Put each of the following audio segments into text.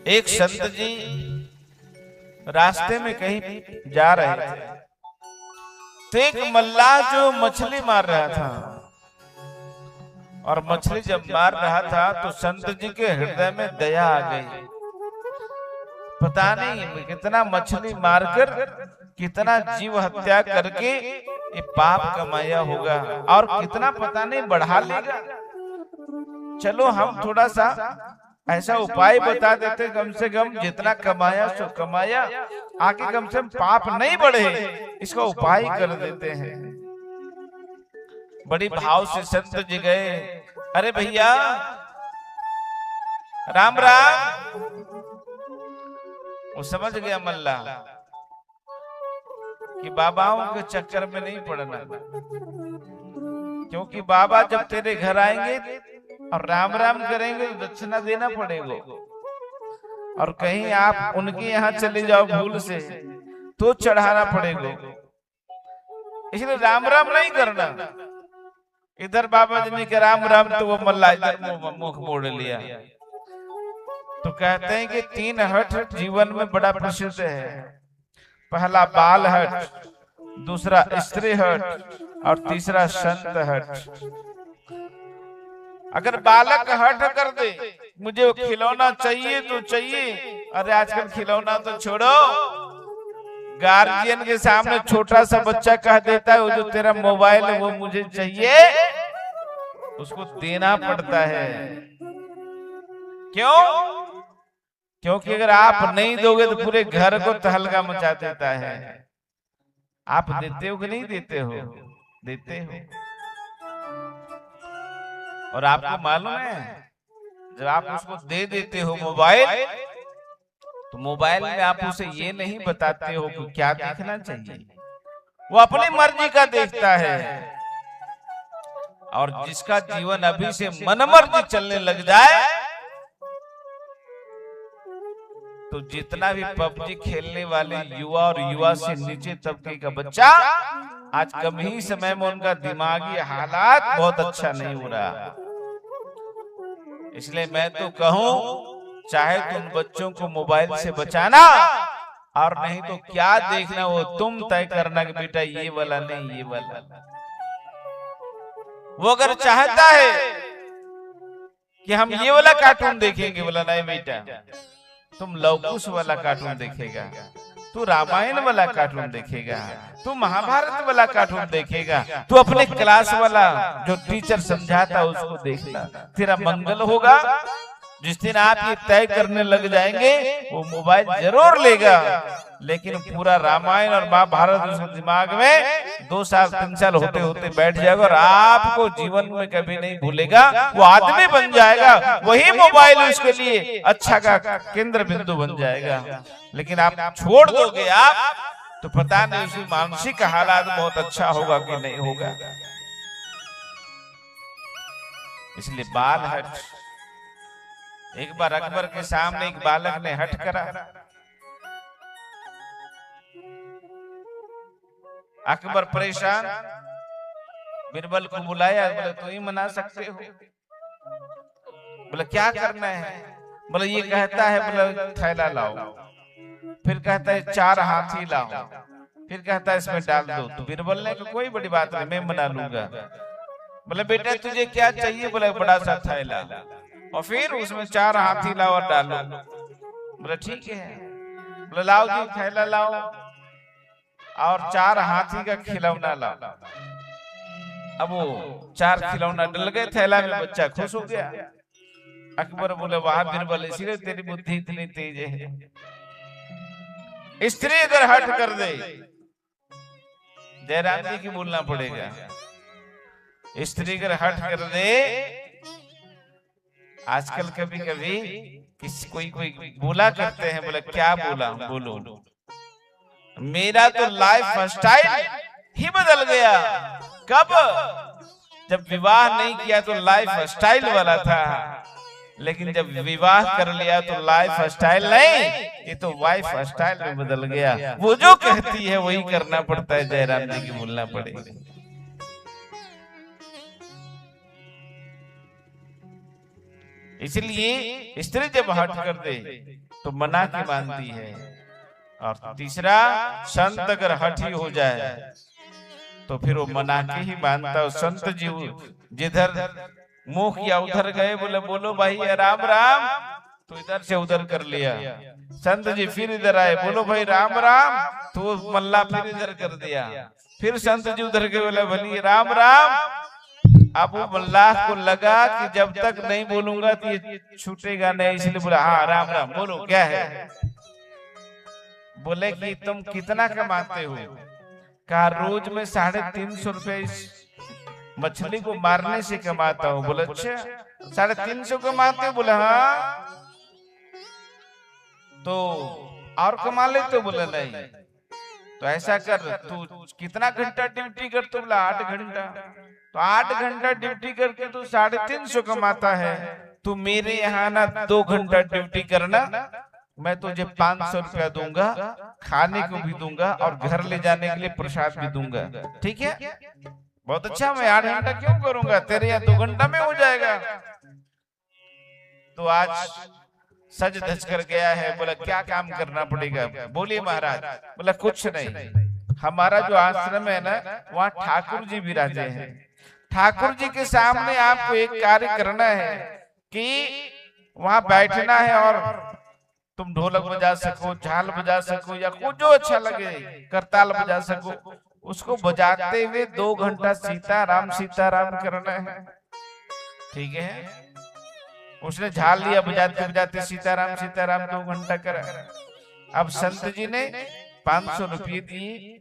एक संत जी रास्ते में कहीं जा रहे थे, तो एक मल्लाह जो मछली मार रहा था, और मछली जब मार रहा था तो संत जी के हृदय में दया आ गई। पता नहीं कितना मछली मारकर कितना जीव हत्या करके ये पाप कमाया होगा, और कितना पता नहीं बढ़ा लेगा। चलो हम थोड़ा सा ऐसा उपाय बता देते, कम से कम जितना कमाया सो कमाया, आगे कम से कम पाप नहीं बढ़े, इसका उपाय कर देते हैं। बड़ी भाव से संत जी गए, अरे भैया राम राम। वो समझ गया मल्ला कि बाबाओं के चक्कर में नहीं पड़ना, क्योंकि बाबा जब तेरे घर आएंगे और राम राम करेंगे तो दक्षिणा देना पड़ेगा, और कहीं आप उनके यहाँ चले जाओ भूल से तो चढ़ाना पड़ेगा। इसलिए राम राम नहीं करना। इधर बाबा जी ने कहा राम राम, तो वो मल्ला इधर मुख मोड़ लिया। तो कहते हैं कि 3 हठ जीवन में बड़ा प्रसिद्ध है। पहला बाल हट, दूसरा स्त्री हट, और तीसरा संत हट। अगर बालक हट कर दे मुझे वो खिलौना चाहिए तो चाहिए, अरे आजकल खिलौना तो छोड़ो, गार्जियन के सामने छोटा सा बच्चा कह देता है वो जो तेरा मोबाइल है वो मुझे चाहिए, उसको देना पड़ता है। क्यों? क्योंकि अगर आप नहीं दोगे तो पूरे घर को तहलका मचा देता है। आप देते हो कि नहीं देते हो? देते हो। और आपको मालूम है जब आप उसको दे देते हो मोबाइल, तो मोबाइल में आप उसे ये नहीं बताते हो कि क्या देखना चाहिए, वो अपनी मर्जी का देखता है। और जिसका जीवन अभी से मनमर्जी चलने लग जाए, तो जितना भी पबजी खेलने वाले युवा और युवा से नीचे तबके का बच्चा, आज कम ही समय में उनका दिमागी हालात बहुत अच्छा नहीं हो रहा। इसलिए मैं तो कहूं, चाहे तुम बच्चों को मोबाइल से बचाना, और नहीं तो क्या देखना वो तुम तय करना कि बेटा ये वाला नहीं ये वाला। वो अगर चाहता है कि हम ये वाला कार्टून देखेंगे, बोला नहीं बेटा तुम लवकुश वाला कार्टून देखेगा, तू रामायण वाला कार्टून देखेगा, तू महाभारत वाला कार्टून देखेगा, तू अपने क्लास वाला जो टीचर समझाता उसको देखना, तेरा मंगल होगा। जिस दिन आप ये तय करने लग जाएंगे वो मोबाइल जरूर लेगा, लेकिन पूरा रामायण और महाभारत उसके दिमाग में 2 साल 3 साल होते होते बैठ जाएगा, और आपको जीवन में कभी नहीं भूलेगा। वो आदमी बन जाएगा, वही मोबाइल उसके लिए अच्छा का केंद्र बिंदु बन जाएगा। लेकिन आप छोड़ दोगे आप, तो पता नहीं उसकी मानसिक हालात बहुत अच्छा होगा कि नहीं होगा। इसलिए बाल हट। एक बार अकबर के सामने एक बालक ने हट करा। अकबर परेशान, बीरबल को बुलाया, बोले तू ही मना सकते हो। बोले क्या करना है? बोले ये कहता है बोले थैला लाओ, फिर कहता है 4 हाथी लाओ, फिर कहता है इसमें डाल दो। तो बीरबल ने कहा कोई बड़ी बात नहीं, मैं मना लूंगा। बोले बेटा तुझे क्या चाहिए? बोले बड़ा सा थैला, और फिर उसमें 4 हाथी लाओ और डालो। बोले ठीक है। बोले लाओ जी थैला लाओ और 4 हाथी का खिलौना लाओ। अब वो 4 खिलौना डल गए थैला में, बच्चा खुश हो गया। अकबर बोले वाह बीरबल, इसीलिए तेरी बुद्धि इतनी तेज है। स्त्री अगर हट कर दे, जयराम जी की बोलना पड़ेगा, स्त्री अगर हट कर दे, आजकल कभी कभी किसी कोई बोला करते हैं, बोले क्या बोला? बोलो मेरा तो लाइफ स्टाइल ही बदल गया। कब? जब विवाह नहीं किया तो लाइफ स्टाइल वाला था, लेकिन जब विवाह कर लिया तो लाइफ स्टाइल नहीं, ये तो वाइफ स्टाइल में बदल गया। वो जो कहती है वही करना पड़ता है। जयराम जी की बोलना पड़ेगी। इसलिए स्त्री जब हट कर दे तो मना की मानती है। और तीसरा, संत अगर हठी हो जाए तो फिर वो मना के ही मानता है। संत जी जिधर मुंह किया उधर गए, बोले बोलो भाई राम राम, तो इधर से उधर कर लिया। संत जी फिर इधर आए, बोलो भाई राम राम, तो मल्ला फिर इधर कर दिया। फिर संत जी उधर गए, बोले भली राम राम। अब वो मल्लाह को लगा कि जब तक नहीं बोलूंगा तो ये छूटेगा नहीं, इसलिए बोला हाँ राम राम बोलो क्या है। बोले कि तुम कितना कमाते हो? कहा रोज में 350 रुपए इस मछली को मारने से कमाता हूँ। बोले अच्छा 350 कमाते हो? बोले हाँ। तो और कमा लेते हो? बोले नहीं। तो ऐसा कर, तू कितना घंटा ड्यूटी कर? तो बोला 8 घंटा। तो 8 घंटा ड्यूटी करके तू 350 कमाता है, तू मेरे यहाँ ना 2 घंटा ड्यूटी करना, मैं तुझे 500 रुपया दूंगा, खाने को भी दूंगा और घर ले जाने के लिए प्रसाद भी दूंगा, ठीक है? बहुत अच्छा, मैं 8 घंटा क्यों करूंगा, तेरे यहाँ 2 घंटा में हो जाएगा। तो आज सज धज कर गया है। बोला क्या काम करना पड़ेगा? बोलिए महाराज। बोला कुछ नहीं, हमारा जो आश्रम है ना वहाँ ठाकुर जी विराजे हैं। ठाकुर जी के सामने आपको एक कार्य करना है कि वहाँ बैठना है और तुम ढोलक बजा सको, झाल बजा सको, या कुछ जो अच्छा लगे, करताल बजा सको, उसको बजाते हुए 2 घंटा सीताराम करना है, ठीक है? उसने झाल लिया, बजाते बजाते सीताराम 2 घंटा करा। अब संत जी ने 500 रुपये दिए,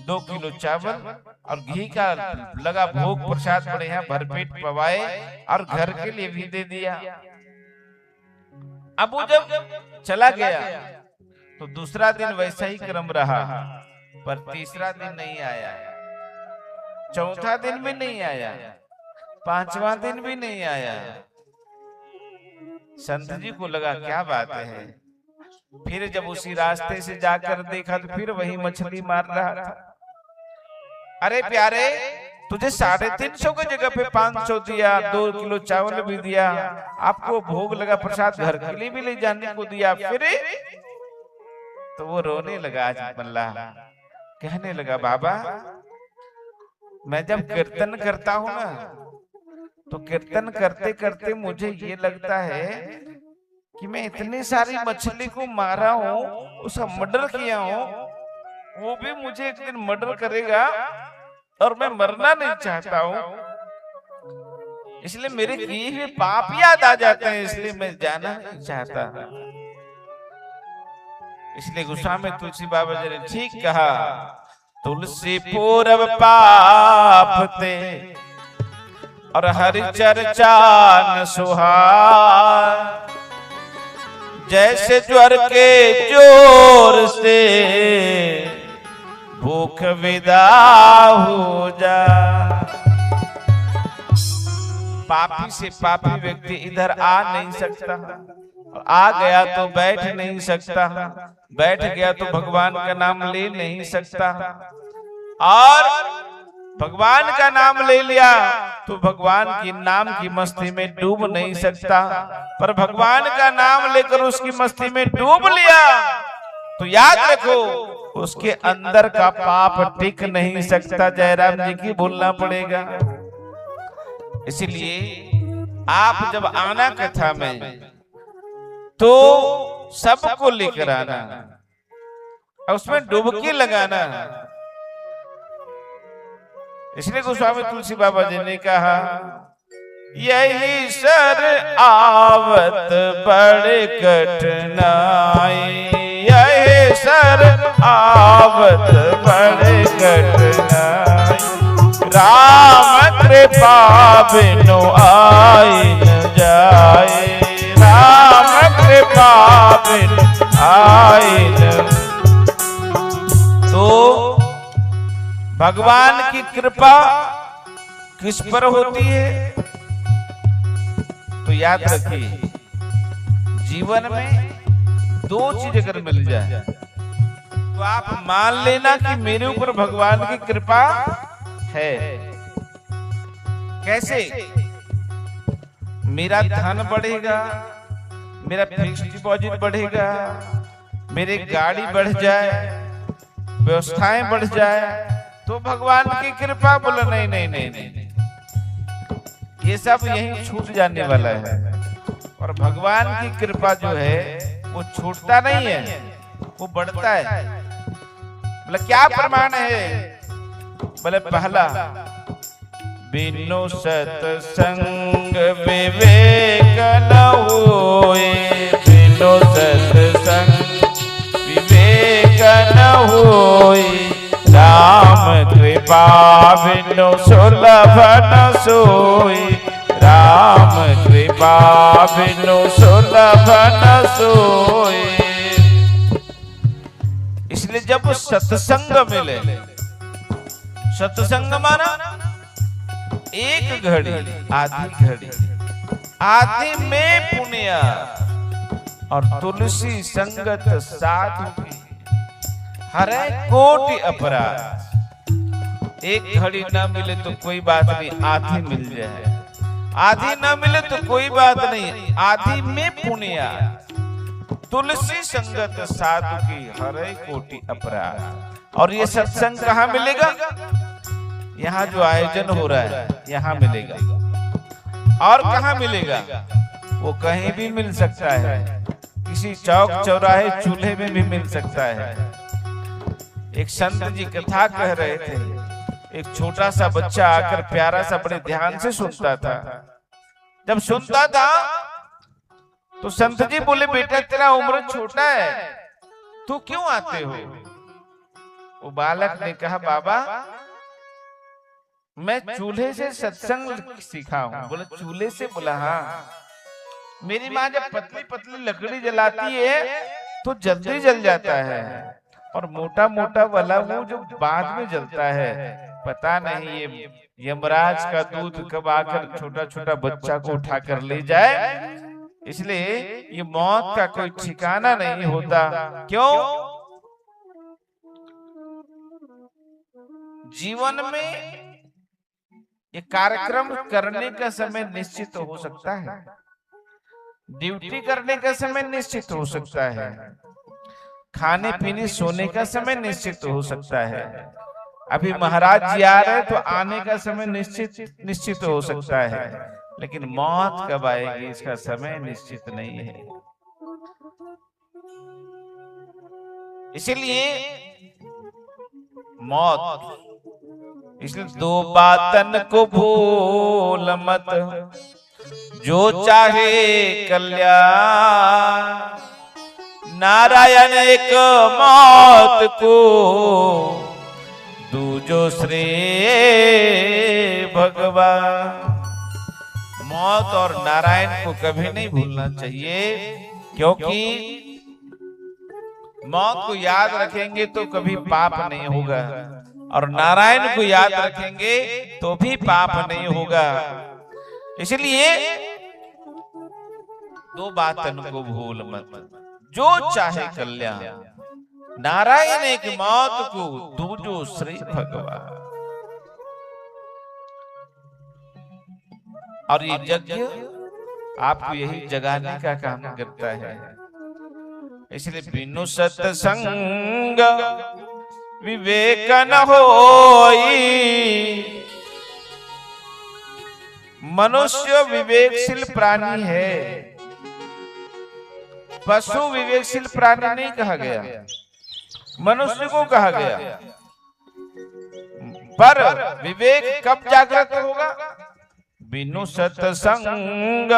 2 किलो चावल और घी का लगा भोग प्रसाद बड़े हैं भरपेट पवाए और घर के लिए भी दे दिया। अब वो जब चला गया तो दूसरा दिन वैसा ही क्रम रहा, पर तीसरा दिन नहीं आया, चौथा दिन भी नहीं आया, 5वां दिन भी नहीं आया। संत जी को लगा क्या बात है। फिर जब उसी रास्ते से जाकर देखा तो फिर वही मछली मार रहा था। अरे प्यारे, तुझे 350 की जगह पे 500 दिया, 2 किलो चावल भी दिया, आपको भोग लगा प्रसाद घर के लिए भी ले जाने को दिया, फिर तो वो रोने लगा। आज मल्ला कहने लगा बाबा, मैं जब कीर्तन करता हूँ ना तो कीर्तन करते करते मुझे ये लगता है कि मैं इतनी सारी मछली को मारा हूँ, उसका मर्डर किया हूँ, वो भी मुझे एक दिन मर्डर करेगा और मैं मरना नहीं चाहता हूँ, इसलिए मेरे किए हुए पाप याद आ जाते हैं, इसलिए मैं जाना नहीं चाहता। इसलिए गोस्वामी तुलसी बाबा जी ने ठीक कहा, तुलसी पूरब पाप ते और हरि चर्चा न सुहार, जैसे ज्वर के जोर से भूख विदा हो जा। पापी से पापी व्यक्ति इधर आ नहीं सकता, आ गया तो बैठ नहीं सकता, बैठ गया तो भगवान का नाम ले नहीं सकता, और भगवान का नाम ले लिया तो भगवान की नाम की मस्ती में डूब नहीं सकता। पर भगवान का नाम लेकर उसकी मस्ती में डूब लिया तो याद रखो उसके अंदर का पाप टिक नहीं सकता। जयराम जी की बोलना पड़ेगा। इसलिए आप जब आना कथा में तो सबको लेकर आना और उसमें डुबकी लगाना। इसलिए गोस्वामी तुलसी बाबा जी ने कहा, यही सर आवत बड़े कठिनाई, यही सर आवत बड़े कठिनाई, राम कृपा बिनु आई न जाए, राम कृपा बिनु आई न। तो भगवान की कृपा किस पर होती है? तो याद रखिए, जीवन में 2 चीज अगर मिल जाए तो आप मान लेना कि मेरे ऊपर भगवान की कृपा है। कैसे? मेरा धन बढ़ेगा, मेरा फिक्स डिपॉजिट बढ़ेगा, मेरी गाड़ी बढ़ जाए, व्यवस्थाएं बढ़ जाए, तो भगवान की कृपा। बोला नहीं नहीं नहीं नहीं, ये सब यहीं छूट जाने वाला है। और भगवान की कृपा जो है वो छूटता नहीं है, वो बढ़ता है। बोले क्या प्रमाण है? बोले पहला, बिनु सत्संग विवेक न होए, बिनु सत्संग विवेक न होए, राम कृपा बिनु सुलभ न सोई, राम कृपा बिनु सुलभ न सोई। इसलिए जब सत्संग मिले, सत्संग माना एक घड़ी, आधी घड़ी, आधी में पुण्य और तुलसी संगत साधु की हरे कोटि अपराध। एक घड़ी ना मिले तो कोई बात नहीं, आधी मिल जाए, आधी ना मिले तो कोई बात नहीं, आधी में पुण्य, तुलसी संगत साधु की हरे कोटि अपराध। और ये सत्संग कहाँ मिलेगा? यहाँ जो आयोजन हो रहा है यहाँ मिलेगा। और कहाँ मिलेगा? वो कहीं भी मिल सकता है, किसी चौक चौराहे चूल्हे में भी मिल सकता है। एक संत जी कथा कह रहे थे, एक छोटा सा बच्चा आकर प्यारा सा बड़े ध्यान से सुनता था। जब सुनता था तो संत जी बोले, बेटा तेरा उम्र छोटा है, तू क्यों आते हो? वो बालक ने कहा, बाबा मैं चूल्हे से सत्संग सीखा हूं। बोले चूल्हे से? बोला हाँ, मेरी माँ जब पतली पतली लकड़ी जलाती है तो जल्दी जल जाता है, और मोटा मोटा वाला वो जो बाद में जलता है, पता नहीं ये यमराज का दूध कब आकर छोटा छोटा बच्चा को उठा कर ले जाए। इसलिए ये मौत का कोई ठिकाना नहीं होता। क्यों? जीवन में ये कार्यक्रम करने का समय निश्चित हो सकता है, ड्यूटी करने का समय निश्चित हो सकता है, खाने पीने सोने का समय निश्चित हो सकता है। अभी महाराज जी आ रहे तो आने का समय निश्चित हो सकता है, लेकिन मौत कब आएगी इसका समय निश्चित नहीं है। इसीलिए मौत, इसलिए दो बातन को भूल मत, जो चाहे कल्याण, नारायण एक मौत को, दूजो श्रेय भगवान। मौत और नारायण को कभी नहीं भूलना चाहिए, क्योंकि मौत को याद रखेंगे तो कभी पाप नहीं होगा, और नारायण को याद रखेंगे तो भी पाप नहीं होगा। इसलिए दो बातन को भूल मत, जो चाहे कल्याण, नारायण एक मौत को, दूजो श्री भगवान। और ये यज्ञ आपको यही जगाने का काम करता है। इसलिए बिनु सत्संग विवेक न होई, मनुष्य विवेकशील प्राणी है, पशु विवेकशील प्राणी नहीं कहा गया, मनुष्य को कहा गया। पर विवेक कब जागृत होगा? बिनु सत्संग,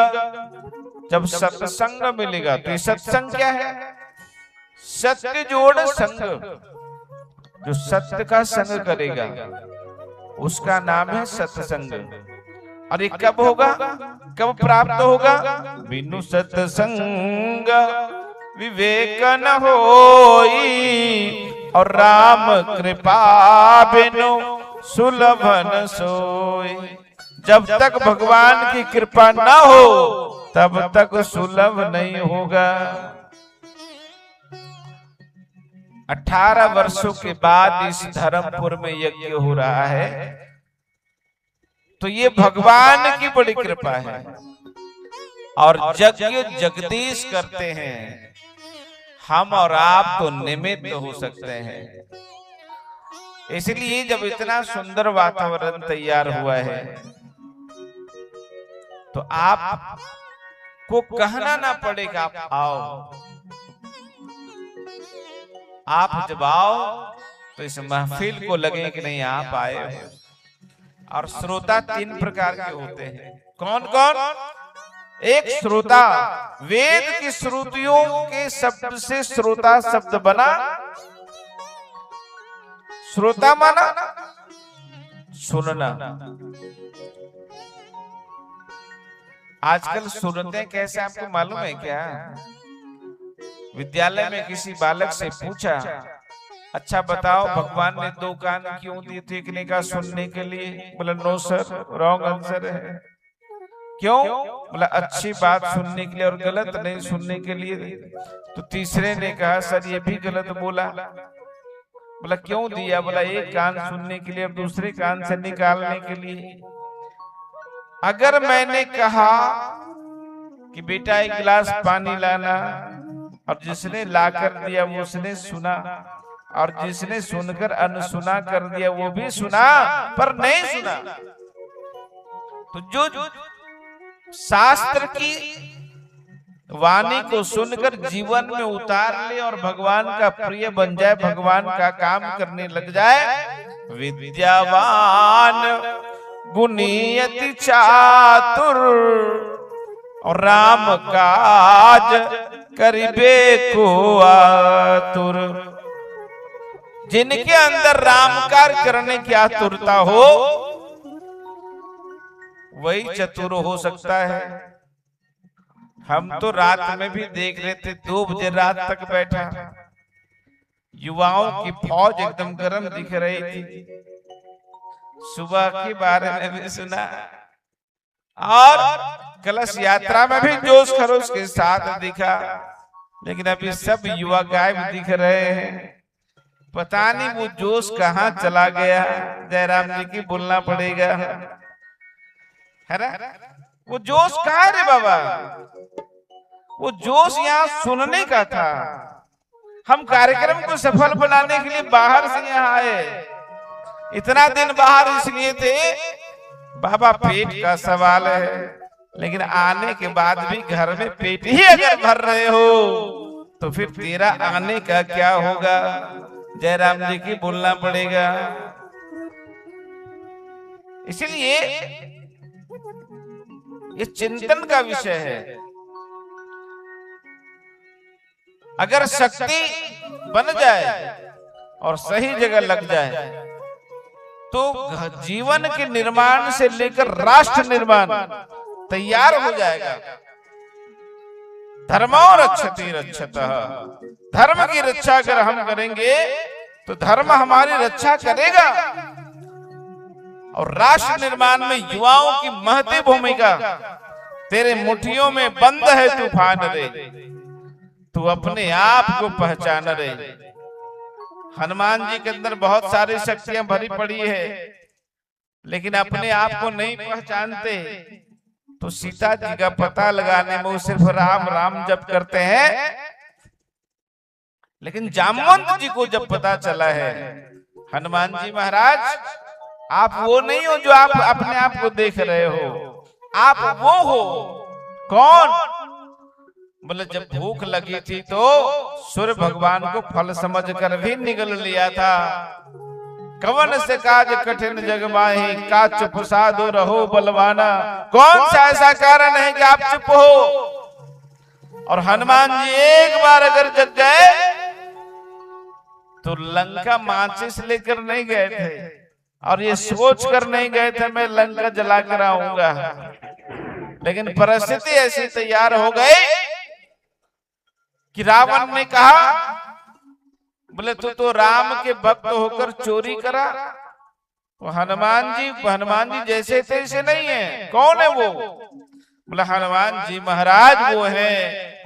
जब सत्संग मिलेगा। तो सत्संग क्या है? सत्य जोड़ संग, जो सत्य का संग करेगा उसका नाम है सत्संग। और ये कब होगा, कब प्राप्त होगा? बिनु सत्संग विवेक न होई, और राम कृपा बिनु सुलभ न सोई। जब तक भगवान की कृपा न हो तब तक सुलभ नहीं होगा। 18 वर्षों के बाद इस धर्मपुर में यज्ञ हो रहा है, तो ये भगवान की बड़ी कृपा है। और यज्ञ जगदीश करते हैं, हम और आप तो निमित्त हो सकते हैं। इसलिए जब इतना सुंदर वातावरण तैयार हुआ है तो आप को कहना ना पड़ेगा, आप आओ। आप जब आओ तो इस महफिल को लगे कि नहीं आप आए हो। और श्रोता 3 प्रकार के होते हैं। कौन कौन? एक श्रोता, वेद की श्रुतियों के शब्द से श्रोता शब्द बना। श्रोता माना सुनना। आजकल सुनते कैसे आपको मालूम है क्या? विद्यालय में किसी बालक से पूछा, अच्छा बताओ भगवान ने 2 कान क्यों दिए थे? एक ने कहा सुनने के लिए, बोला नो सर, रॉन्ग आंसर है। क्यों? बोला अच्छी बात सुनने के लिए और गलत नहीं सुनने के लिए। तो तीसरे ने कहा सर ये भी गलत बोला। बोला क्यों दिया? बोला एक कान सुनने के लिए और दूसरे कान से निकालने के लिए। अगर मैंने कहा कि बेटा 1 गिलास पानी लाना और जिसने लाकर दिया वो उसने सुना, और जिसने सुनकर अनसुना कर दिया वो भी सुना पर नहीं सुना, तो जो शास्त्र की वाणी को सुनकर जीवन में उतार ले और भगवान का प्रिय बन जाए, भगवान का काम करने लग जाए, विद्यावान गुणियति चातुर और राम काज करिबे को आतुर। जिनके अंदर राम कार्य करने की आतुरता हो वही चतुर हो सकता है। हम तो रात में भी देख रहे थे, 2 बजे रात तक बैठा, युवाओं की फौज एकदम गर्म दिख रही थी। सुबह के बारे में भी सुना और कलश यात्रा में भी जोश खरोश के साथ दिखा, लेकिन अभी सब युवा गायब दिख रहे हैं। पता नहीं वो जोश कहाँ चला गया। जयराम जी की बोलना पड़ेगा, है ना? वो जोश कहाँ है रे बाबा? वो जोश यहाँ सुनने का था। हम कार्यक्रम को सफल बनाने के लिए बाहर से यहाँ आए। इतना दिन बाहर इसलिए थे, बाबा पेट का सवाल है, लेकिन आने के बाद भी घर में पेट ही अगर भर रहे हो तो फिर तेरा आने का क्या होगा? जयराम जी की बोलना पड़ेगा। इसलिए ये चिंतन का विषय है। अगर शक्ति बन जाए और सही जगह लग जाए तो जीवन के निर्माण से लेकर राष्ट्र निर्माण तैयार हो जाएगा। धर्मो रक्षति रक्षतः, धर्म की रक्षा अगर हम करेंगे तो धर्म हमारी रक्षा करेगा। और राष्ट्र निर्माण में युवाओं की महती भूमिका। तेरे मुट्ठियों में बंद है तूफान रे, तू अपने आप को पहचान रे। हनुमान जी के अंदर बहुत सारी शक्तियां भरी पड़ी है, लेकिन अपने आप को नहीं पहचानते। तो सीता जी का पता लगाने में वो सिर्फ राम राम जप करते हैं, लेकिन जामवंत जी को जब पता चला है, हनुमान जी महाराज आप वो नहीं हो जो आप अपने आप को देख रहे हो, आप वो हो। कौन? बोले जब भूख लगी थी तो सूर्य भगवान को फल समझकर भी निगल लिया था। कवन से काज कठिन जग माही, का चुप साधु रहो बलवाना। कौन सा ऐसा कारण है कि आप चुप हो? और हनुमान जी एक बार अगर जग गए तो लंका माचिस लेकर नहीं गए थे, और ये सोच कर नहीं गए थे मैं लंका जला कर आऊंगा, लेकिन परिस्थिति ऐसी तैयार हो गई कि रावण ने कहा, बोले तू तो राम के भक्त होकर चोरी करा। तो हनुमान जी जैसे तैसे नहीं है। कौन है वो? बोला हनुमान जी महाराज वो है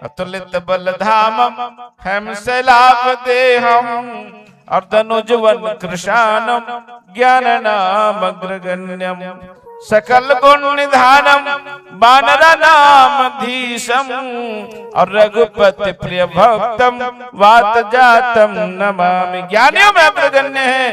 अतुलित बल धामम हम सैलाभ देहम और धनुजवन कृशानम ज्ञान नाम अग्रगण्यम सकल गुण निधानम वानर नाम धीशम और रघुपति प्रिय भक्तम वात जातम नमामि। ज्ञानियों में अग्रगण्य है